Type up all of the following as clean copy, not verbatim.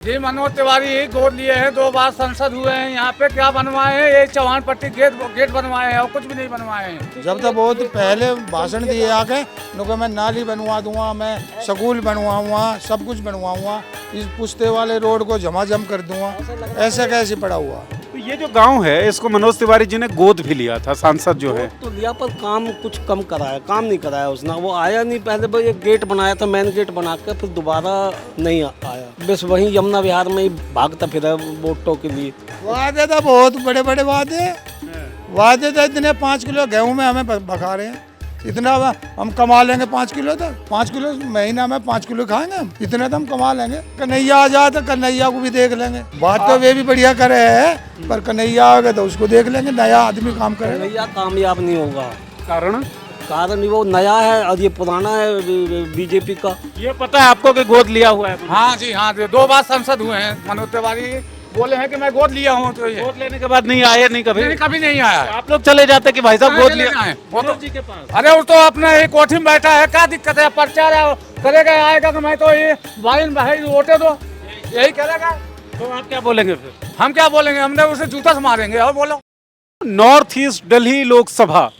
जी मनोज तिवारी गोद लिए हैं, 2 बार संसद हुए हैं। यहाँ पे क्या बनवाए हैं? ये चौहान पट्टी गेट बनवाए हैं और कुछ भी नहीं बनवाए हैं। जब तक बहुत पहले भाषण दिए आके उनको मैं नाली बनवा दूंगा, मैं स्कूल बनवाऊंगा, सब कुछ बनवाऊंगा, इस पुश्ते वाले रोड को झमाझम कर दूंगा। ऐसे कैसे पड़ा हुआ? तो ये जो गांव है इसको मनोज तिवारी जी ने गोद भी लिया था, सांसद जो है। तो लिया पर काम कुछ कम कराया, काम नहीं कराया उसने। वो आया नहीं, पहले वो एक गेट बनाया था, मेन गेट बना के, फिर दोबारा नहीं आया। बस वहीं यमुना विहार में ही भागता फिरा वोटों के लिए। वादे तो बहुत बड़े बड़े वादे तो इतने 5 किलो गेहूं में हमें बखा रहे हैं। इतना हम कमा लेंगे 5 किलो, तो 5 किलो महीना में 5 किलो खाएंगे हम, इतने तो हम कमा लेंगे। कन्हैया आ जाए तो कन्हैया को भी देख लेंगे। बात तो वे भी बढ़िया करे है, पर कन्हैया आ गए तो उसको देख लेंगे। नया आदमी काम करेगा। कन्हैया कामयाब नहीं होगा। कारण वो नया है और ये पुराना है बीजेपी का। ये पता है आपको कि गोद लिया हुआ है? हाँ जी हाँ, 2 बार संसद हुए हैं। मनोज तिवारी बोले हैं कि मैं गोद लिया हूँ। तो ये गोद लेने के बाद नहीं आए, नहीं कभी? नहीं, कभी नहीं आया। तो आप लोग चले जाते कि भाई साहब गोद लिया है वो तो जी के पास। अरे वो तो अपने एक कोठी में बैठा है, क्या दिक्कत है? प्रचार करेगा, आएगा कि मैं तो ये भाई वोटे दो, यही करेगा। तो आप क्या बोलेंगे फिर? हम क्या बोलेंगे? हमने उसे जूता से मारेंगे। और बोलो। नॉर्थ ईस्ट दिल्ली लोकसभा,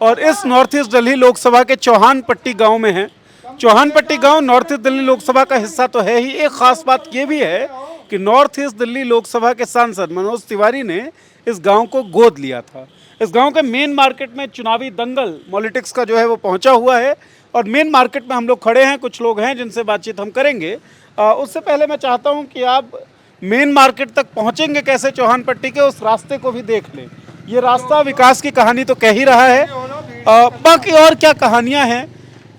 और इस नॉर्थ ईस्ट दिल्ली लोकसभा के चौहान पट्टी गांव में है। चौहान पट्टी गांव नॉर्थ ईस्ट दिल्ली लोकसभा का हिस्सा तो है ही। एक खास बात ये भी है कि नॉर्थ ईस्ट दिल्ली लोकसभा के सांसद मनोज तिवारी ने इस गांव को गोद लिया था। इस गांव के मेन मार्केट में चुनावी दंगल पॉलिटिक्स का जो है वो पहुंचा हुआ है, और मेन मार्केट में हम लोग खड़े हैं। कुछ लोग हैं जिनसे बातचीत हम करेंगे। उससे पहले मैं चाहता हूं कि आप मेन मार्केट तक पहुंचेंगे कैसे चौहान पट्टी के, उस रास्ते को भी देख लें। ये रास्ता विकास की कहानी तो कह ही रहा है, बाकी और क्या कहानियां हैं?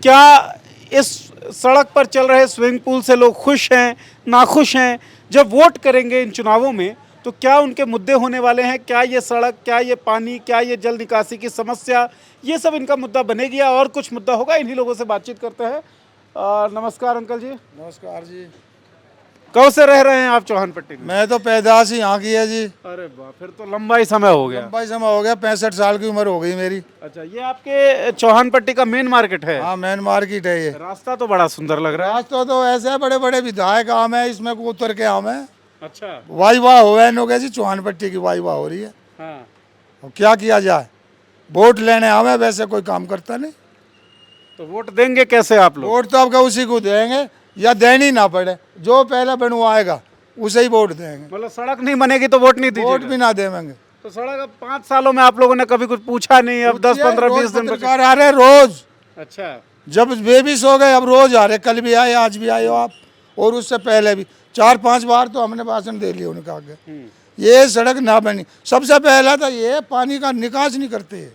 क्या इस सड़क पर चल रहे स्विमिंग पूल से लोग खुश हैं, नाखुश हैं? जब वोट करेंगे इन चुनावों में तो क्या उनके मुद्दे होने वाले हैं? क्या ये सड़क, क्या ये पानी, क्या ये जल निकासी की समस्या, ये सब इनका मुद्दा बनेगी या और कुछ मुद्दा होगा? इन्हीं लोगों से बातचीत करते हैं। नमस्कार अंकल जी। नमस्कार जी। कब से रह रहे हैं आप चौहान पट्टी में? मैं तो पैदाश ही यहाँ की है जी। अरे वाह, फिर तो लंबा ही समय हो गया। लंबा ही समय हो गया, 65 साल की उम्र हो गई मेरी। अच्छा, ये आपके चौहान पट्टी का मेन मार्केट है? हाँ, मेन मार्केट है ये। रास्ता तो बड़ा सुंदर लग रहा है। रास्ता तो ऐसे बड़े बड़े विधायक आम है, इसमें को उतर के आम है। अच्छा, वाई वाह हो है नो कैसी चौहान पट्टी की वाई वाह हो रही है। हाँ। और क्या किया जाए, वोट लेने आवे, वैसे कोई काम करता नहीं। तो वोट देंगे कैसे आप लोग? वोट तो आपका उसी को देंगे या देनी ना पड़े, जो पहले बनवाएगा उसे ही वोट देंगे। मतलब सड़क नहीं बनेगी तो वोट नहीं दीजिएगा? वोट भी ना देंगे। तो सड़क अब 5 सालों में आप लोगों ने कभी कुछ पूछा नहीं? अब 10, 15, 20 दिन पत्रकार आ रहे रोज। अच्छा, जब बेबीस हो गए अब रोज आ रहे, कल भी आए, आज भी आए हो आप, और उससे पहले भी 4-5 बार तो हमने भाषण दे लिया उनका आगे। ये सड़क ना बनी, सबसे पहला तो ये पानी का निकास नहीं करते।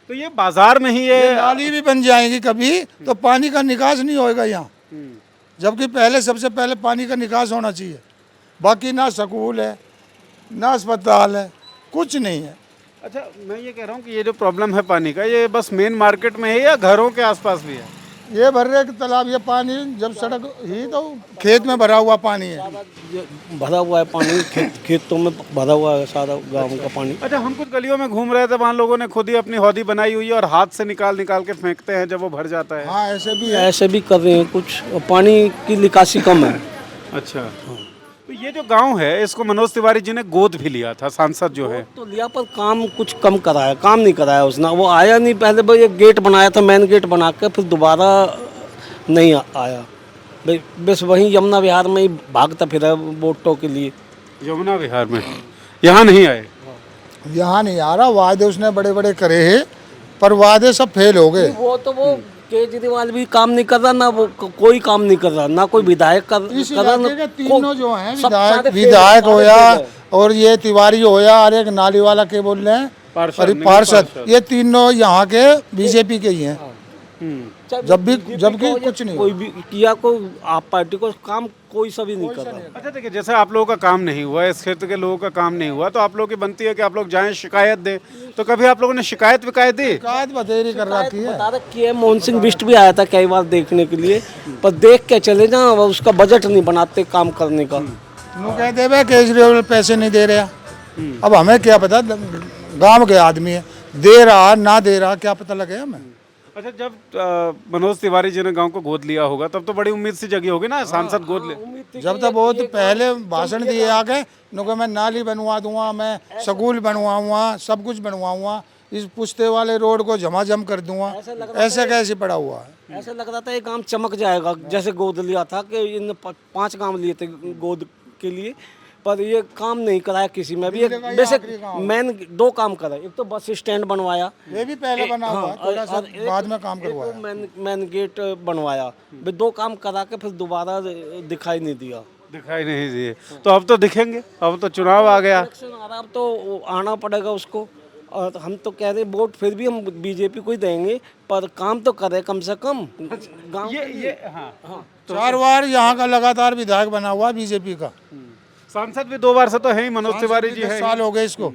तो ये बाजार में ही ये नाली भी बन जाएंगी कभी तो पानी का निकास नहीं होएगा यहाँ, जबकि पहले सबसे पहले पानी का निकास होना चाहिए। बाकी ना स्कूल है, ना अस्पताल है, कुछ नहीं है। अच्छा, मैं ये कह रहा हूँ कि ये जो प्रॉब्लम है पानी का, ये बस मेन मार्केट में है या घरों के आसपास भी है? ये भर रहे तालाब, ये पानी जब सड़क ही तो खेत में भरा हुआ पानी है। भरा हुआ है पानी, खेतों में भरा हुआ है सारा गाँव का पानी। अच्छा, हम कुछ गलियों में घूम रहे थे, वहाँ लोगों ने खुद ही अपनी हौदी बनाई हुई है और हाथ से निकाल के फेंकते हैं जब वो भर जाता है। हाँ, ऐसे भी कर रहे हैं कुछ, पानी की निकासी कम है। अच्छा, तो ये जो गांव है इसको मनोज तिवारी जी ने गोद भी लिया था, सांसद जो है। तो लिया पर काम कुछ कम कराया, काम नहीं कराया उसने। वो आया नहीं, पहले वो एक गेट बनाया था, मेन गेट बना के, फिर दोबारा नहीं आया। बस वहीं यमुना विहार में ही भागता फिरा वोटों के लिए। यमुना विहार में? यहाँ नहीं आए? यहाँ नहीं आ रहा। वादे उसने बड़े बड़े करे हैं, पर वादे सब फेल हो गए। वो केजरीवाल भी काम नहीं कर रहा, ना वो कोई काम नहीं कर रहा, ना कोई विधायक कर रहा। तीनों जो हैं विधायक होया और ये तिवारी होया और एक नाली वाला के बोल रहे हैं पार्षद, ये तीनों यहाँ के बीजेपी के ही हैं। जबकि कुछ नहीं कोई भी किया, को आप पार्टी को काम कोई सभी नहीं कर रहा। अच्छा, देखिए, जैसे आप लोगों का काम नहीं हुआ, इस क्षेत्र के लोगों का काम नहीं हुआ, तो आप लोगों की बनती है कि आप लोग जाएं शिकायत दें। तो कभी आप लोगों ने शिकायत विकायत दी? शिकायत बतेरी कर रखी है। मोहन सिंह बिष्ट भी आया था कई बार देखने के लिए, पर देख के चले जा, उसका बजट नहीं बनाते काम करने का। वो कहते भाई केजरीवाल पैसे नहीं दे रहा। अब हमें क्या पता, गांव के आदमी है, दे रहा ना दे रहा क्या पता लगे हमें। अच्छा, जब मनोज तिवारी जी ने गांव को गोद लिया होगा तब तो बड़ी उम्मीद सी जगी होगी ना, सांसद गोद ले। जब तक बहुत पहले भाषण दिए आके नुको मैं नाली बनवा दूंगा, मैं स्कूल बनवाऊंगा, सब कुछ बनवाऊंगा, इस पुश्ते वाले रोड को झमाझम कर दूंगा, ऐसे कैसे पड़ा हुआ है। ऐसा लग रहा था ये काम चमक जाएगा, जैसे गोद लिया था कि इन 5 काम लिए थे गोद के लिए, पर ये काम नहीं कराया किसी में भी। एक बेसिक मेन 2 काम करा, एक तो बस स्टैंड बनवाया, ये भी पहले बना हुआ है, थोड़ा सा बाद में काम करवाया। मेन गेट बनवाया, 2 काम करा के फिर दोबारा दिखाई नहीं दिया। दिखाई नहीं दिए, तो अब तो दिखेंगे, अब तो चुनाव आ गया। इलेक्शन आ रहा, अब तो आना पड़ेगा उसको। और हम तो कह रहे वोट फिर भी हम बीजेपी को ही देंगे, पर काम तो करे कम से कम गाँव। ये हाँ, 4 बार यहाँ का लगातार विधायक बना हुआ बीजेपी का, सांसद भी 2 बार से तो है ही, मनोज तिवारी जी 10 है। साल हो गए इसको,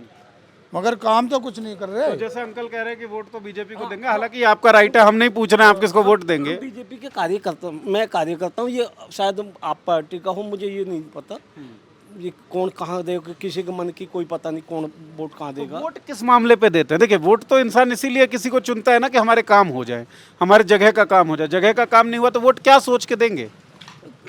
मगर काम तो कुछ नहीं कर रहे। तो जैसे अंकल कह रहे हैं कि वोट तो बीजेपी को देंगे, हालांकि आपका राइट है, हम नहीं पूछ रहे हैं आप किसको वोट देंगे। बीजेपी के कार्यकर्ता, मैं कार्यकर्ता हूँ, ये शायद आप पार्टी का हो, मुझे ये नहीं पता ये कौन कहाँ देगा, किसी के मन की कोई पता नहीं कौन वोट कहाँ देगा। वोट किस मामले पे देते हैं? देखिए, वोट तो इंसान इसीलिए किसी को चुनता है ना कि हमारे काम हो जाए, हमारे जगह का काम हो जाए। जगह का काम नहीं हुआ तो वोट क्या सोच के देंगे?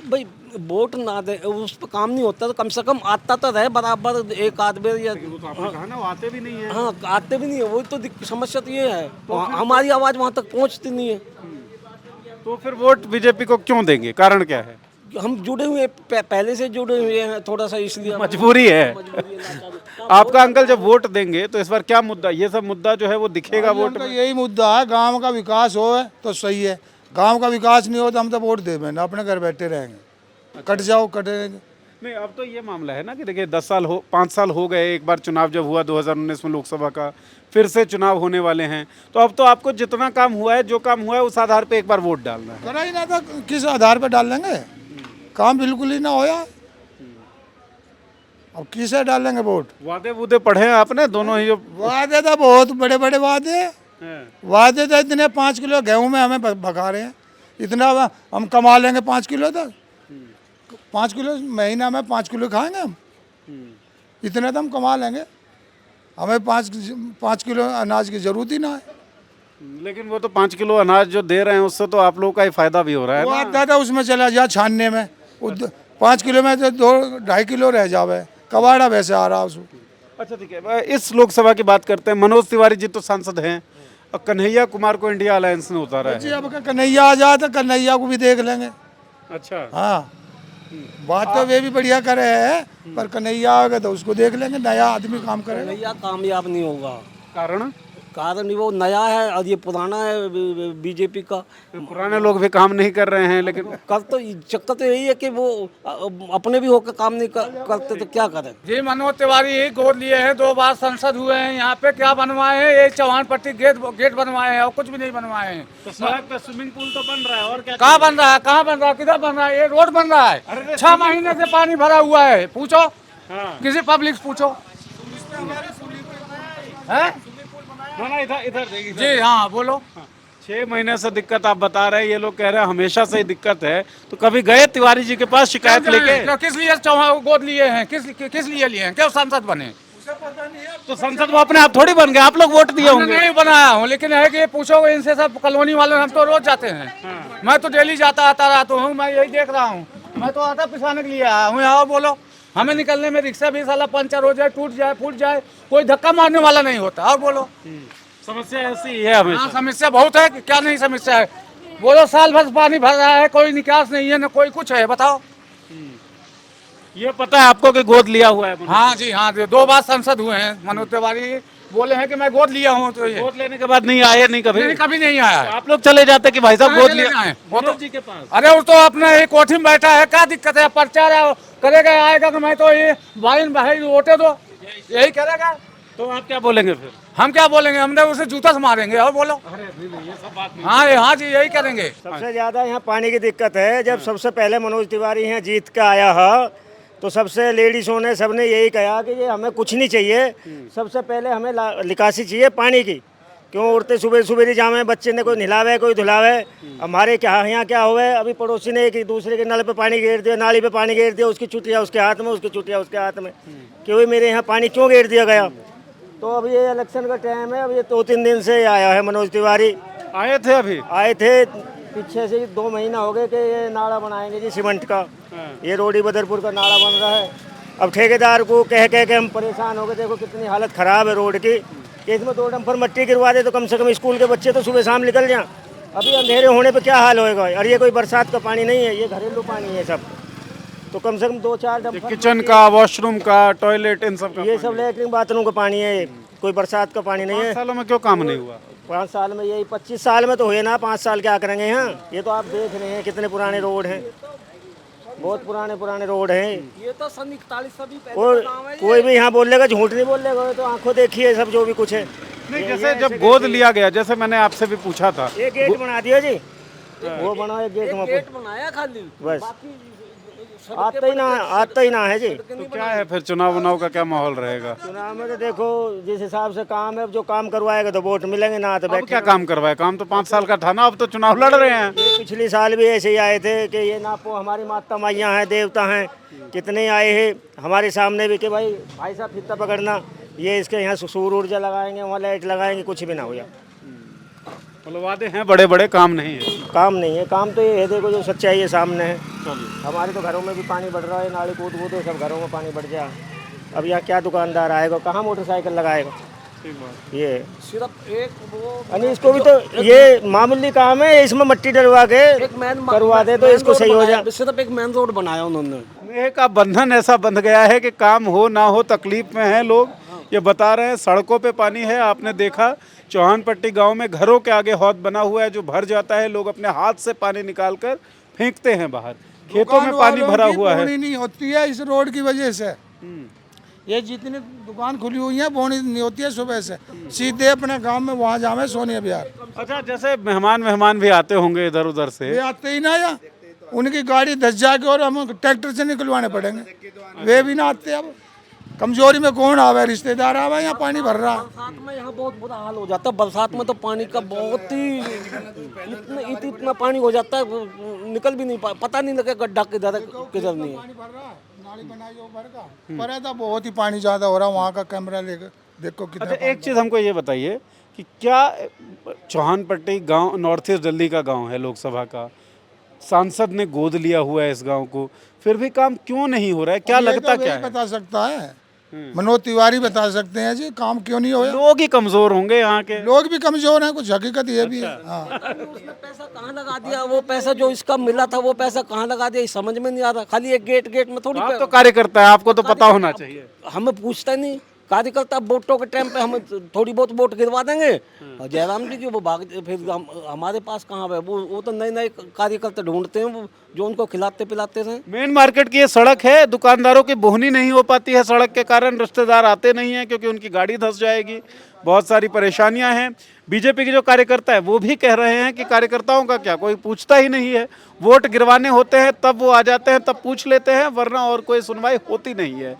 भाई वोट ना दे, उस पर काम नहीं होता तो कम से कम आता तो रहे बराबर, एक आदमी या कहा ना, वो आते भी नहीं है। हाँ आते भी नहीं है, वो तो समस्या तो ये है, हमारी आवाज़ वहाँ तक पहुँचती नहीं है। तो फिर वोट बीजेपी को क्यों देंगे? कारण क्या है? हम जुड़े हुए पहले से जुड़े हुए हैं, थोड़ा सा इसलिए मजबूरी है आपका। अंकल जब वोट देंगे तो इस बार क्या मुद्दा, ये सब मुद्दा जो है वो दिखेगा वोट उनका में? यही मुद्दा है, गांव का विकास हो तो सही है, गांव का विकास नहीं हो तो हम तो वोट दे ना, अपने घर बैठे रहेंगे, कट जाओ कटे रहेंगे। नहीं, अब तो ये मामला है ना कि देखिए 5 साल हो गए, एक बार चुनाव जब हुआ 2019 में लोकसभा का, फिर से चुनाव होने वाले हैं, तो अब तो आपको जितना काम हुआ है, जो काम हुआ है, उस आधार पे एक बार वोट डालना है। करा ही ना था, किस आधार पर डाल लेंगे, काम बिल्कुल ही ना होया, अब किसे डालेंगे वोट। वादे वूदे पढ़े हैं आपने दोनों ही? जो वादे तो बहुत बड़े बड़े वादे, वादे तो इतने 5 किलो गेहूं में हमें भगा रहे हैं, इतना हम कमा लेंगे 5 किलो तक, 5 किलो महीना में 5 किलो खाएंगे हम, इतने तो हम कमा लेंगे, हमें 5 किलो अनाज की जरूरत ही ना है। लेकिन वो तो 5 किलो अनाज जो दे रहे हैं उससे तो आप लोगों का ही फायदा भी हो रहा है वो ना। आता था उसमें चला जा छानने में, 5 किलो में तो 2-2.5 किलो रह जावे, कबाड़ा वैसे आ रहा उसको। अच्छा ठीक है, इस लोकसभा की बात करते हैं। मनोज तिवारी जी तो सांसद हैं और कन्हैया कुमार को इंडिया अलायंस ने उतारा जी है। अब कन्हैया आ जाए तो कन्हैया को भी देख लेंगे। अच्छा, हाँ, बात तो वे भी बढ़िया करे है, पर कन्हैया आ गए तो उसको देख लेंगे, नया आदमी काम करेगा। भैया कामयाब नहीं होगा, कारण कारण वो नया है और ये पुराना है बीजेपी का। पुराने लोग भी काम नहीं कर रहे हैं, लेकिन कर तो चक्कर तो यही है कि वो अपने भी होकर काम नहीं करते तो क्या करें। जी मनोज तिवारी ही गोद लिए हैं, 2 बार संसद हुए हैं, यहाँ पे क्या बनवाए हैं? ये चौहान पट्टी गेट बनवाए हैं और कुछ भी नहीं बनवाए हैं। तो सड़क पे स्विमिंग पूल तो बन रहा है, और क्या? कहाँ बन रहा है, कहाँ बन रहा है, किधर बन रहा है? ये रोड बन रहा है, 6 महीने से पानी भरा हुआ है, पूछो किसी पब्लिक से पूछो है। ना इधर इधर देखिए। जी हाँ बोलो। 6 महीने से दिक्कत आप बता रहे हैं, ये लोग कह रहे हैं हमेशा से ही दिक्कत है, तो कभी गए तिवारी जी के पास शिकायत लेके? क्यों, किस लिए चौहान गोद लिए हैं, किस लिए लिए हैं, क्यों सांसद बने? तो संसद वो अपने आप थोड़ी बन गए, आप लोग वोट दिए हमने होंगे। नहीं बनाया हूँ, लेकिन है कि पूछोगे इनसे, सब कॉलोनी वाले, हम तो रोज जाते हैं, मैं तो डेली आता रहता हूँ, मैं यही देख रहा हूँ, मैं तो आटा पिसाने के लिए आया हूँ यहाँ। बोलो, हमें निकलने में रिक्शा भी साला पंचर हो जाए, टूट जाए, फूट जाए, कोई धक्का मारने वाला नहीं होता। और बोलो, समस्या ऐसी ही है हमेशा। हाँ समस्या बहुत है, क्या नहीं समस्या है? बोलो, साल भर पानी भर रहा है, कोई निकास नहीं है, न कोई कुछ है, बताओ। ये पता है आपको कि गोद लिया हुआ है? हाँ जी हाँ, 2 बार सांसद हुए हैं, मनोज तिवारी बोले हैं कि मैं गोद लिया हूँ, तो ये गोद लेने के बाद नहीं आए? नहीं कभी? कभी नहीं आया है। आप लोग चले जाते कि भाई साहब गोद लिया है मनोज जी के पास? अरे वो तो अपने ही कोठी में बैठा है, क्या दिक्कत है? प्रचार करेगा, आएगा कि मैं तो ये भाई वोटे दो, यही करेगा। तो आप क्या बोलेंगे फिर? हम क्या बोलेंगे, हमने उसे जूता से मारेंगे। और बोलो। अरे नहीं, ये सब बात नहीं। हाँ जी, यही करेंगे। सबसे ज़्यादा यहाँ पानी की दिक्कत है। जब सबसे पहले मनोज तिवारी यहाँ जीत का आया है, तो सबसे लेडीज़ों ने सबने यही कहा कि ये हमें कुछ नहीं चाहिए, सबसे पहले हमें निकासी चाहिए पानी की। क्यों उड़ते सुबह सुबह जामे बच्चे ने, कोई नहलावे कोई धुलावे। हमारे यहाँ क्या हुआ है, अभी पड़ोसी ने एक दूसरे के नल पे पानी गेर दिया, नाली पे पानी गेर दिया, उसकी चुटिया उसके हाथ में, उसकी चुटिया उसके हाथ में, कि भाई मेरे यहाँ पानी क्यों गेर दिया गया। तो अब ये इलेक्शन का टाइम है, अब ये 2-3 दिन से आया है मनोज तिवारी, आए थे अभी? आए थे पीछे से 2 महीना हो गए कि ये नाला बनाएंगे जी सीमेंट का। ये रोडी बदरपुर का नाला बन रहा है। अब ठेकेदार को कह कह के हम परेशान हो गए। देखो कितनी हालत ख़राब है रोड की कि इसमें 2 डंपर मट्टी गिरवा दे तो कम से कम स्कूल के बच्चे तो सुबह शाम निकल जाएं। अभी अंधेरे होने पे क्या हाल होएगा। और ये कोई बरसात का पानी नहीं है, ये घरेलू पानी है सब। तो कम से कम 2-4 डंपर किचन का, वॉशरूम का, टॉयलेट, इन सब का ये सब लेटरिन बाथरूम का पानी है, कोई बरसात का पानी नहीं है। 5 सालों में क्यों काम नहीं हुआ? 5 साल में यही 25 साल में तो हुए ना, 5 साल क्या करेंगे यहाँ। ये तो आप देख रहे हैं कितने पुराने रोड हैं, बहुत पुराने रोड हैं। ये तो सन 41 सदी कोई भी यहाँ बोलेगा, झूठ नहीं बोलेगा, तो आंखों देखिए सब जो भी कुछ है। नहीं, जैसे जब गोद लिया गया, जैसे मैंने आपसे भी पूछा था, एक गेट बना दिया जी, वो बना एक गेट गेट बनाया खाली, बस आता ही ना है जी। तो क्या है फिर चुनाव का क्या माहौल रहेगा? चुनाव में तो देखो जिस हिसाब से काम है, जो काम करवाएगा तो वोट मिलेंगे, ना तो अब क्या काम करवाए? काम तो 5 साल का था ना, अब तो चुनाव लड़ रहे हैं। ये पिछली साल भी ऐसे ही आए थे कि ये नापो हमारी माता मैया हैं, देवता हैं, कितने आए हैं हमारे सामने भी कि भाई साहब फित्ता पकड़ना, ये इसके यहाँ सूर्य ऊर्जा लगाएंगे, वहाँ लाइट लगाएंगे, कुछ भी ना हो जाए। मतलब वादे हैं बड़े बड़े, काम नहीं है। काम नहीं है, काम तो ये है, देखो जो सच्चाई है सामने है। हमारे तो घरों में भी पानी बढ़ रहा है, नाली कूद कूद है, सब घरों में पानी बढ़ जाए। अब यहाँ क्या दुकानदार आएगा, कहाँ मोटरसाइकिल लगाएगा? ये सिर्फ एक वो यानी इसको भी तो ये मामूली काम है, इसमें मट्टी डलवा के करवा दे तो इसको सही हो जाए। सिर्फ एक मेन रोड बनाया उन्होंने। स्नेह का बंधन ऐसा बंध गया है कि काम हो ना हो तकलीफ में है लोग। ये बता रहे हैं सड़कों पे पानी है। आपने देखा चौहानपट्टी गांव में घरों के आगे हौद बना हुआ है जो भर जाता है, लोग अपने हाथ से पानी निकाल कर फेंकते हैं बाहर। खेतों में पानी भरा हुआ है। बोनी नहीं होती है इस रोड की वजह से। ये जितनी दुकान खुली हुई है बोनी नहीं होती है सुबह से, सीधे अपने गांव में वहाँ जावे सोनिया बिहार। अच्छा, जैसे मेहमान भी आते होंगे इधर उधर से? वे आते ही ना, या उनकी गाड़ी धस जाके और हम ट्रैक्टर से निकलवाने पड़ेंगे, वे भी ना आते। अब कमजोरी में कौन आवे, रिश्तेदार आवे, यहाँ पानी भर रहा है। बरसात में यहाँ बहुत बुरा हाल हो जाता है। बरसात में तो पानी का बहुत ही इतना पानी हो जाता है, निकल भी नहीं पता नहीं लगे गड्ढा किधर नहीं है। नाली बनाई जो भर का पर है तो बहुत ही पानी ज्यादा हो रहा है। वहाँ का कैमरा लेकर देखो कितना। अच्छा, एक चीज़ हमको ये बताइए कि क्या चौहानपट्टी गांव नॉर्थ ईस्ट दिल्ली का गांव है, लोकसभा का सांसद ने गोद लिया हुआ है इस गांव को, फिर भी काम क्यों नहीं हो रहा है? क्या लगता क्या है? बता सकता है मनोज तिवारी, बता सकते हैं जी काम क्यों नहीं हो रहा। लोग ही कमजोर होंगे यहाँ के। लोग भी कमजोर हैं, कुछ हकीकत ये भी है। हाँ। उसने पैसा कहाँ लगा दिया, वो पैसा जो इसका मिला था वो पैसा कहाँ लगा दिया, समझ में नहीं आ रहा। खाली एक गेट में थोड़ी आप तो कार्यकर्ता है, आपको तो पता होना चाहिए। हमें पूछता नहीं कार्यकर्ता। वोटों के टाइम पे हम थोड़ी बहुत वोट गिरवा देंगे और जयराम जी जो वो भाग फिर हमारे पास कहाँ है। वो तो नए कार्यकर्ता ढूंढते हैं वो जो उनको खिलाते पिलाते हैं। मेन मार्केट की ये सड़क है, दुकानदारों की बोहनी नहीं हो पाती है सड़क के कारण, रिश्तेदार आते नहीं हैं क्योंकि उनकी गाड़ी धंस जाएगी, बहुत सारी परेशानियां हैं। बीजेपी के जो कार्यकर्ता है वो भी कह रहे हैं कि कार्यकर्ताओं का क्या, कोई पूछता ही नहीं है। वोट गिरवाने होते हैं तब वो आ जाते हैं, तब पूछ लेते हैं, वरना और कोई सुनवाई होती नहीं है।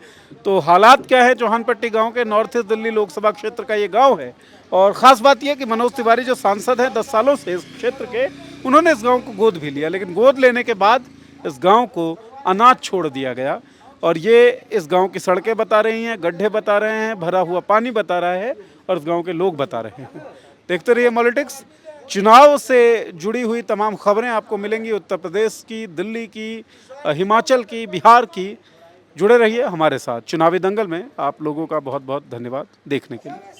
तो हालात क्या है चौहानपट्टी गांव के, नॉर्थ ईस्ट दिल्ली लोकसभा क्षेत्र का ये गांव है। और ख़ास बात यह कि मनोज तिवारी जो सांसद हैं 10 सालों से इस क्षेत्र के, उन्होंने इस गांव को गोद भी लिया, लेकिन गोद लेने के बाद इस गांव को अनाथ छोड़ दिया गया। और ये इस गांव की सड़कें बता रही हैं, गड्ढे बता रहे हैं, भरा हुआ पानी बता रहा है और इस गांव के लोग बता रहे हैं। देखते रहिए पॉलिटिक्स। चुनाव से जुड़ी हुई तमाम खबरें आपको मिलेंगी, उत्तर प्रदेश की, दिल्ली की, हिमाचल की, बिहार की। जुड़े रहिए हमारे साथ। चुनावी दंगल में आप लोगों का बहुत बहुत धन्यवाद देखने के लिए।